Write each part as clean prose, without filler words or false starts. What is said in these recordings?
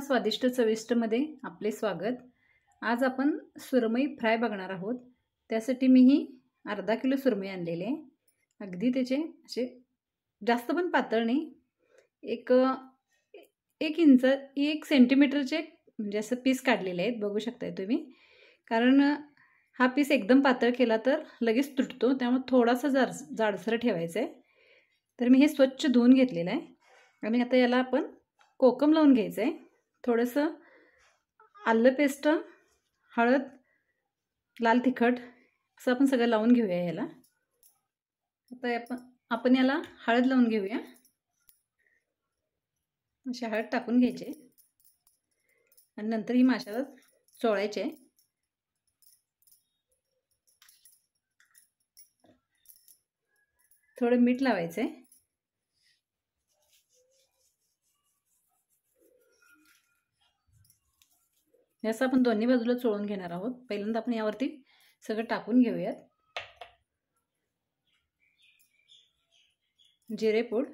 स्वादिष्ट चविष्टमध्ये आपले स्वागत। आज आपण सुरमई फ्राय बघणार आहोत। त्यासाठी मी ही अर्धा किलो सुरमई आणलेली आहे। अगदी त्याचे असे जास्त पण पातळ नाही, एक 1 सेंटीमीटरचे म्हणजे असं पीस काढलेले आहेत, बघू शकताय तुम्ही। कारण हा पीस एकदम पातळ केला तर लगेच तुटतो, त्यामुळे थोडासा जाडसर ठेवायचा आहे। तर मी हे स्वच्छ धुवून घेतलेलं आहे आणि आता याला आपण कोकम लावून घ्यायचं आहे। थोडंसं आलं पेस्ट, हळद, लाल तिखट असं आपण सगळं लावून घेऊया याला। आता आपण याला हळद लावून घेऊया। अशी हळद टाकून घ्यायची आणि नंतर ही माशाला चोळायचे। थोडं मीठ लावायचं आहे। याचं आपण दोन्ही बाजूला चोळून घेणार आहोत। पहिल्यांदा आपण यावरती सगळं टाकून घेऊयात। जिरेपूड,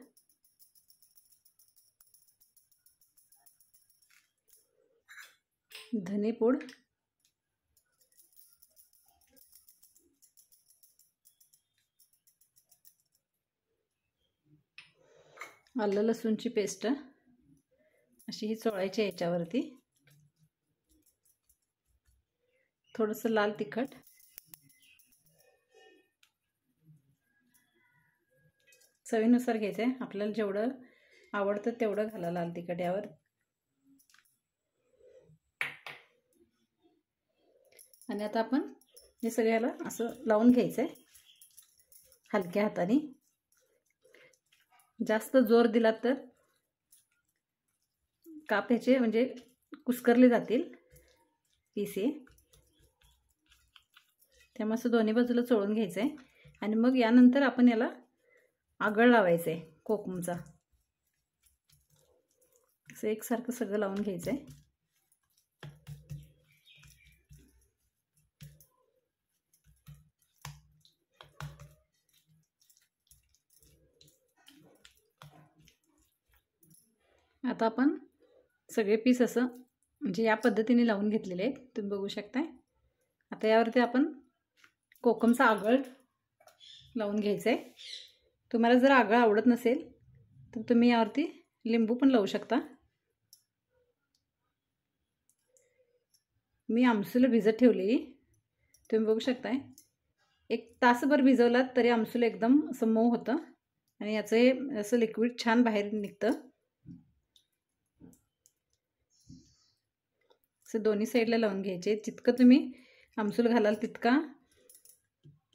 धनेपूड, आलं लसूणची पेस्ट अशी ही चोळायची याच्यावरती। थोडंसं लाल तिखट, चवीनुसार घ्यायचं आहे। आपल्याला जेवढं आवडतं तेवढं घाला लाल तिखट यावर। आणि आता आपण हे सगळ्याला असं लावून घ्यायचं आहे हलक्या हाताने। जास्त जोर दिला तर काप ह्याचे म्हणजे कुस्करले जातील पीस हे। त्यामुळे असं दोन्ही बाजूला चोळून घ्यायचं आहे आणि मग यानंतर आपण याला आगळ लावायचं आहे कोकमचा। असं एकसारखं सगळं लावून घ्यायचं आहे। आता आपण सगळे पीस असं म्हणजे या पद्धतीने लावून घेतलेले आहेत, तुम्ही बघू शकताय। आता यावरती आपण कोकमचा आगळ लावून घ्यायचा आहे। तुम्हाला जर आगळ आवडत नसेल तर तुम्ही यावरती लिंबू पण लावू शकता। मी आमसूल भिजत ठेवलेली, तुम्ही बघू शकताय। 1 तासभर भिजवलात तरी आमसूल एकदम असं मऊ होतं आणि याचं हे असं लिक्विड छान बाहेर निघतं। असं दोन्ही साईडला लावून घ्यायचे। जितकं तुम्ही आमसूल घालाल तितका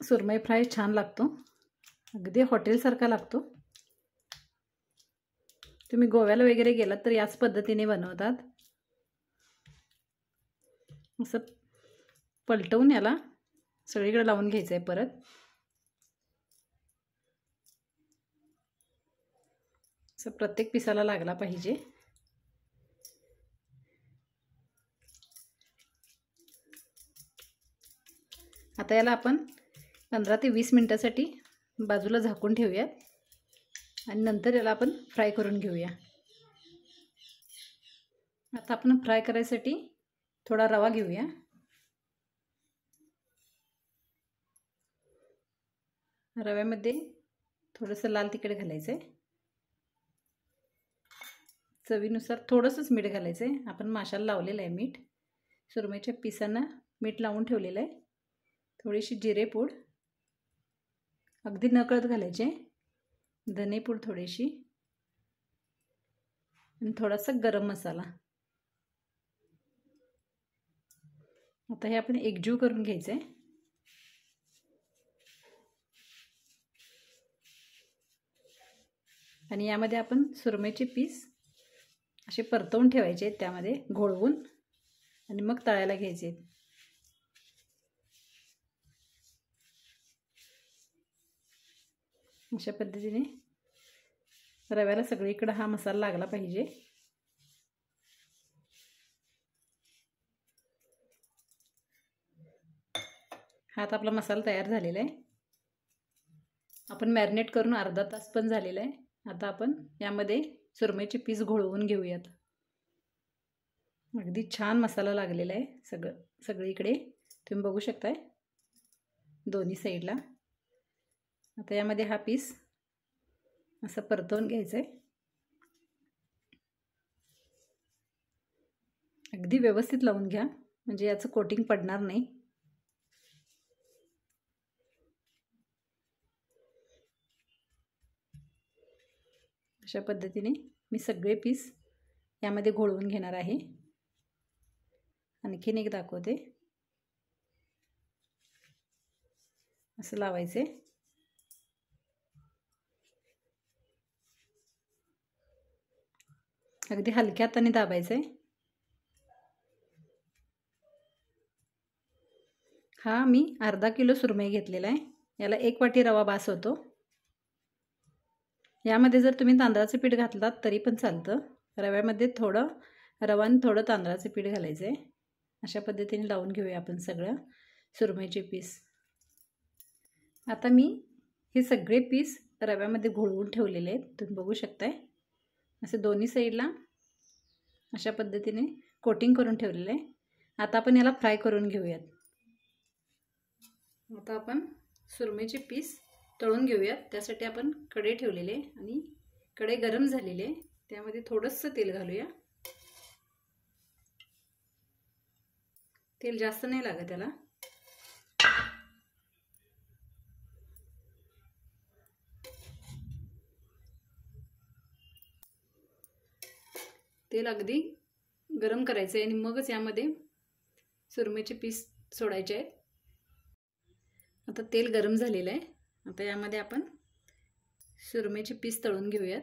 सुरमई फ्राय छान लागतो, अगदी हॉटेलसारखा लागतो। तुम्ही गोव्याला वगैरे गेलात तर याच पद्धतीने बनवतात। असं पलटवून याला सगळीकडे लावून घ्यायचं आहे परत। असं प्रत्येक पिसाला लागला पाहिजे। आता याला आपण 15 ते 20 मिनिटासाठी बाजूला झाकून ठेवूयात आणि नंतर याला आपण फ्राय करून घेऊया। आता आपण फ्राय करायसाठी थोडा रवा घेऊया। रव्यामध्ये थोडंसं लाल तिखट घालायचं आहे, चवीनुसार थोडंसंच मीठ घालायचं आहे। आपण माशाला लावलेलं आहे मीठ, सुरमईच्या पिसांना मीठ लावून ठेवलेलं आहे। थोडीशी जिरेपूड अगदी नकळत घालायचे, धनेपूड थोडीशी आणि थोडासा गरम मसाला। आता हे आपण एकजीव करून घ्यायचं आहे। आणि यामध्ये आपण सुरमईचे पीस असे परतवून ठेवायचे आहेत, त्यामध्ये घोळवून आणि मग तळायला घ्यायचे आहेत। अशा पद्धतीने रव्याला सगळीकडे हा मसाला लागला पाहिजे। हा आता आपला मसाला तयार झालेला आहे। आपण मॅरिनेट करून अर्धा तास पण झालेला आहे। आता आपण यामध्ये सुरमईचे पीस घोळवून घेऊयात। अगदी छान मसाला लागलेला आहे सगळीकडे तुम्ही बघू शकताय दोन्ही साईडला। आता यामध्ये हा पीस असं परतवून घ्यायचं आहे। अगदी व्यवस्थित लावून घ्या म्हणजे याचं कोटिंग पडणार नाही। अशा पद्धतीने मी सगळे पीस यामध्ये घोळवून घेणार आहे। आणखीन एक दाखवते, असं लावायचे। अगदी हलक्या हाताने दाबायचे। हा मी अर्धा किलो सुरमई घेतलेला आहे, याला 1 वाटी रवा बास होतो। यामध्ये जर तुम्ही तांदळाचं पीठ घातलात तरी पण चालतं। रव्यामध्ये थोडं रवा आणि थोडं तांदळाचं पीठ घालायचं आहे। अशा पद्धतीने लावून घेऊया आपण सगळं सुरमईचे पीस। आता मी हे सगळे पीस रव्यामध्ये घोळवून ठेवलेले आहेत, तुम्ही बघू शकताय। असे दोन्ही साईडला अशा पद्धतीने कोटिंग करून ठेवलेलं आहे। आता आपण याला फ्राय करून घेऊयात। आता आपण सुरमईचे पीस तळून घेऊयात। त्यासाठी आपण कढई ठेवलेले आणि कढई गरम झालेली आहे, त्यामध्ये थोडंसं तेल घालूया। तेल जास्त नाही लागत त्याला। तेल अगदी गरम करायचं आहे आणि मगच यामध्ये सुरमईचे पीस सोडायचे आहेत। आता तेल गरम झालेलं आहे, आता यामध्ये आपण सुरमईचे पीस तळून घेऊयात।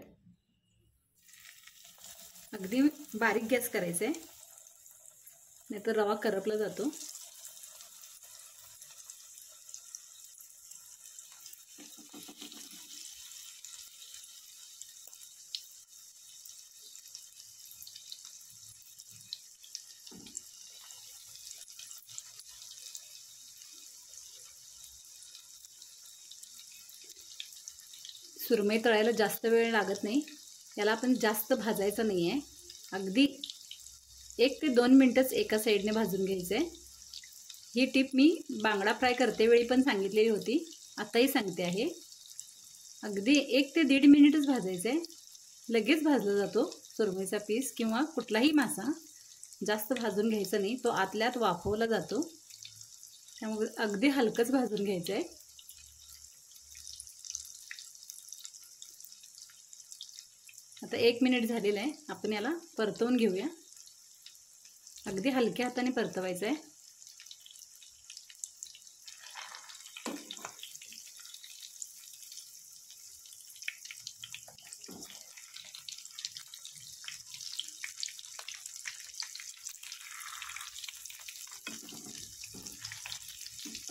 अगदी बारीक गॅस करायचा आहे, नाहीतर रवा करपला जातो। सुरमई तळायला जास्त वेळ लागत नाही, याला आपण जास्त भाजायचं नाही आहे। अगदी 1 ते 2 मिनिटच एका साईडने भाजून घ्यायचं आहे। ही टिप मी बांगडा फ्राय करते वेळी पण सांगितलेली होती, आताही सांगते आहे। अगदी 1 ते 1.5 मिनिटच भाजायचं आहे, लगेच भाजला जातो सुरमईचा पीस किंवा कुठलाही मासा। जास्त भाजून घ्यायचं नाही, तो आतल्यात वाफवला जातो, त्यामुळे अगदी हलकंच भाजून घ्यायचं आहे। आता 1 मिनिट झालेलं आहे, आपण याला परतवून घेऊया। अगदी हलक्या हाताने परतवायचं आहे।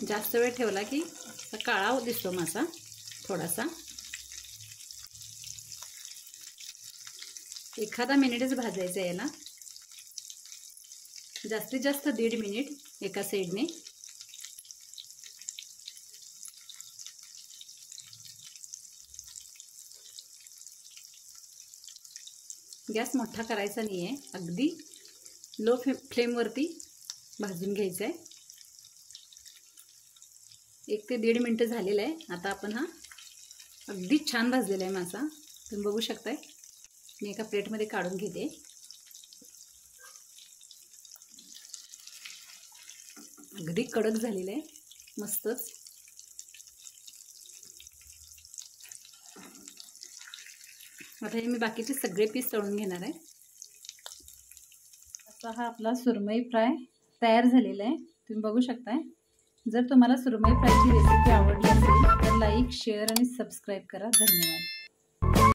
जास्त वेळ ठेवला की काळा दिसतो मासा थोडासा। एखादा मिनिटच भाजायचं आहे याला, जास्तीत जास्त 1.5 मिनिट एका साईडने। गॅस मोठा करायचा नाही आहे, अगदी लो फ्लेमवरती भाजून घ्यायचं आहे। 1 ते 1.5 मिनिट झालेलं आहे। आता आपण हा अगदी छान भाजलेला आहे मासा, तुम्ही बघू शकताय। मी एका प्लेटमध्ये काढून घेते। अगदी कडक झालेलं आहे, मस्तच। आता हे मी बाकीचे सगळे पीस तळून घेणार आहे। असा हा आपला सुरमई फ्राय तयार झालेला आहे, तुम्ही बघू शकताय। जर तुम्हाला सुरमई फ्रायची रेसिपी आवडली असेल तर लाईक, शेअर आणि सबस्क्राईब करा। धन्यवाद।